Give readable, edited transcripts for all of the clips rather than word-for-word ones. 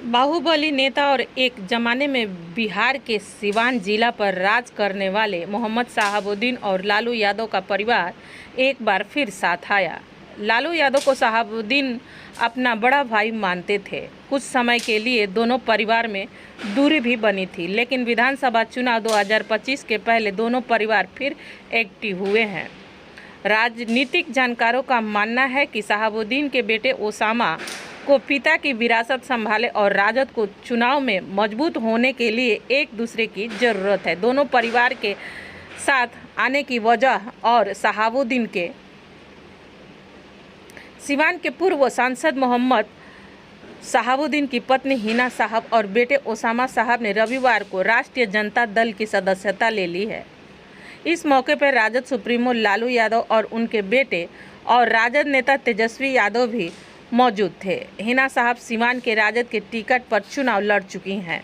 बाहुबली नेता और एक जमाने में बिहार के सीवान जिला पर राज करने वाले मोहम्मद शहाबुद्दीन और लालू यादव का परिवार एक बार फिर साथ आया। लालू यादव को शहाबुद्दीन अपना बड़ा भाई मानते थे। कुछ समय के लिए दोनों परिवार में दूरी भी बनी थी, लेकिन विधानसभा चुनाव 2025 के पहले दोनों परिवार फिर एक्टिव हुए हैं। राजनीतिक जानकारों का मानना है कि शहाबुद्दीन के बेटे ओसामा को पिता की विरासत संभाले और राजद को चुनाव में मजबूत होने के लिए एक दूसरे की जरूरत है। दोनों परिवार के साथ आने की वजह और शहाबुद्दीन के सीवान के पूर्व सांसद मोहम्मद शहाबुद्दीन की पत्नी हिना साहब और बेटे ओसामा साहब ने रविवार को राष्ट्रीय जनता दल की सदस्यता ले ली है। इस मौके पर राजद सुप्रीमो लालू यादव और उनके बेटे और राजद नेता तेजस्वी यादव भी मौजूद थे। हिना साहब सीवान के राजद के टिकट पर चुनाव लड़ चुकी हैं।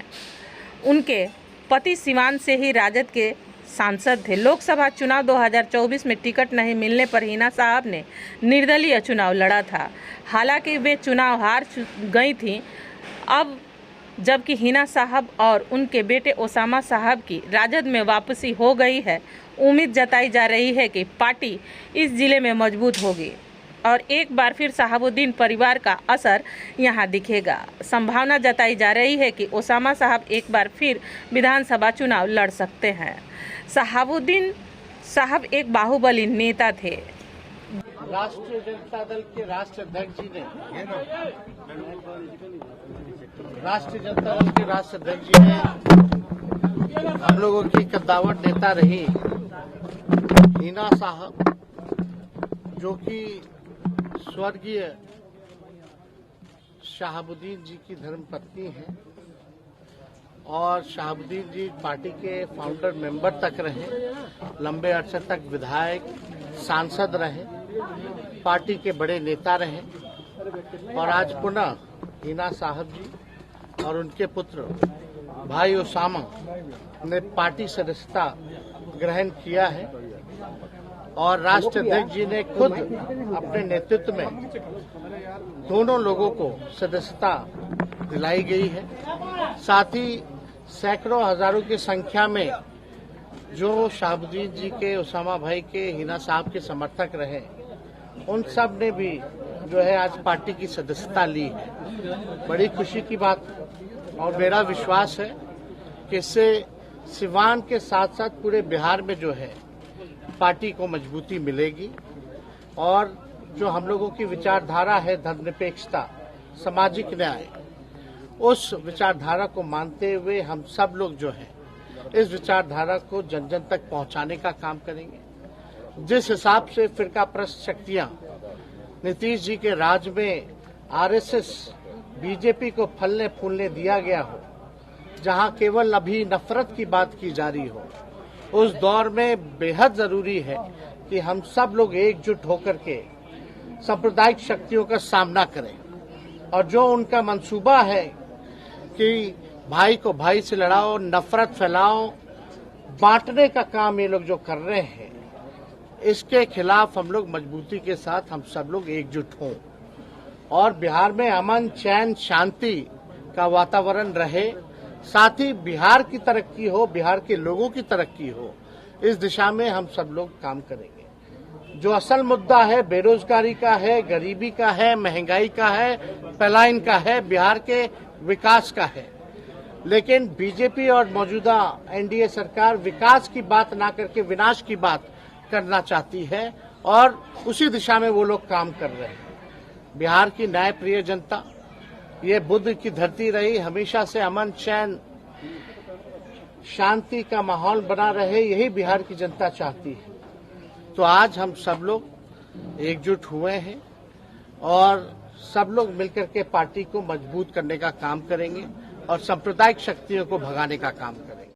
उनके पति सीवान से ही राजद के सांसद थे। लोकसभा चुनाव 2024 में टिकट नहीं मिलने पर हिना साहब ने निर्दलीय चुनाव लड़ा था। हालांकि वे चुनाव हार गई थीं। अब जबकि हिना साहब और उनके बेटे ओसामा साहब की राजद में वापसी हो गई है, उम्मीद जताई जा रही है कि पार्टी इस जिले में मजबूत होगी और एक बार फिर शहाबुद्दीन परिवार का असर यहां दिखेगा। संभावना जताई जा रही है कि ओसामा साहब एक बार फिर विधानसभा चुनाव लड़ सकते हैं। शहाबुद्दीन साहब एक बाहुबली नेता थे। राष्ट्रीय जनता दल के राष्ट्रीय अध्यक्ष जी ने हम लोगों की कद्दावर नेता रही हिना साहब, जो कि स्वर्गीय शहाबुद्दीन जी की धर्मपत्नी हैं और शहाबुद्दीन जी पार्टी के फाउंडर मेंबर तक रहे, लंबे अरसे तक विधायक सांसद रहे, पार्टी के बड़े नेता रहे और आज पुनः हिना साहब जी और उनके पुत्र भाई ओसामा ने पार्टी सदस्यता ग्रहण किया है और राष्ट्रीय अध्यक्ष जी ने खुद अपने नेतृत्व में दोनों लोगों को सदस्यता दिलाई गई है। साथ ही सैकड़ों हजारों की संख्या में जो शहाबुद्दीन जी के, ओसामा भाई के, हिना साहब के समर्थक रहे, उन सब ने भी जो है आज पार्टी की सदस्यता ली है। बड़ी खुशी की बात और मेरा विश्वास है कि इससे सीवान के साथ साथ पूरे बिहार में जो है पार्टी को मजबूती मिलेगी और जो हम लोगों की विचारधारा है धर्मनिरपेक्षता, सामाजिक न्याय, उस विचारधारा को मानते हुए हम सब लोग जो है इस विचारधारा को जन जन तक पहुंचाने का काम करेंगे। जिस हिसाब से फिरकाप्रस्त शक्तियां नीतीश जी के राज में आरएसएस, बीजेपी को फलने फूलने दिया गया हो, जहां केवल अभी नफरत की बात की जा रही हो, उस दौर में बेहद जरूरी है कि हम सब लोग एकजुट होकर के सांप्रदायिक शक्तियों का सामना करें और जो उनका मंसूबा है कि भाई को भाई से लड़ाओ, नफरत फैलाओ, बांटने का काम ये लोग जो कर रहे हैं, इसके खिलाफ हम लोग मजबूती के साथ हम सब लोग एकजुट हों और बिहार में अमन, चैन, शांति का वातावरण रहे, साथ ही बिहार की तरक्की हो, बिहार के लोगों की तरक्की हो, इस दिशा में हम सब लोग काम करेंगे। जो असल मुद्दा है बेरोजगारी का है, गरीबी का है, महंगाई का है, पलायन का है, बिहार के विकास का है, लेकिन बीजेपी और मौजूदा एनडीए सरकार विकास की बात ना करके विनाश की बात करना चाहती है और उसी दिशा में वो लोग काम कर रहे हैं। बिहार की न्यायप्रिय जनता, ये बुद्ध की धरती रही, हमेशा से अमन, चैन, शांति का माहौल बना रहे, यही बिहार की जनता चाहती है। तो आज हम सब लोग एकजुट हुए हैं और सब लोग मिलकर के पार्टी को मजबूत करने का काम करेंगे और सांप्रदायिक शक्तियों को भगाने का काम करेंगे।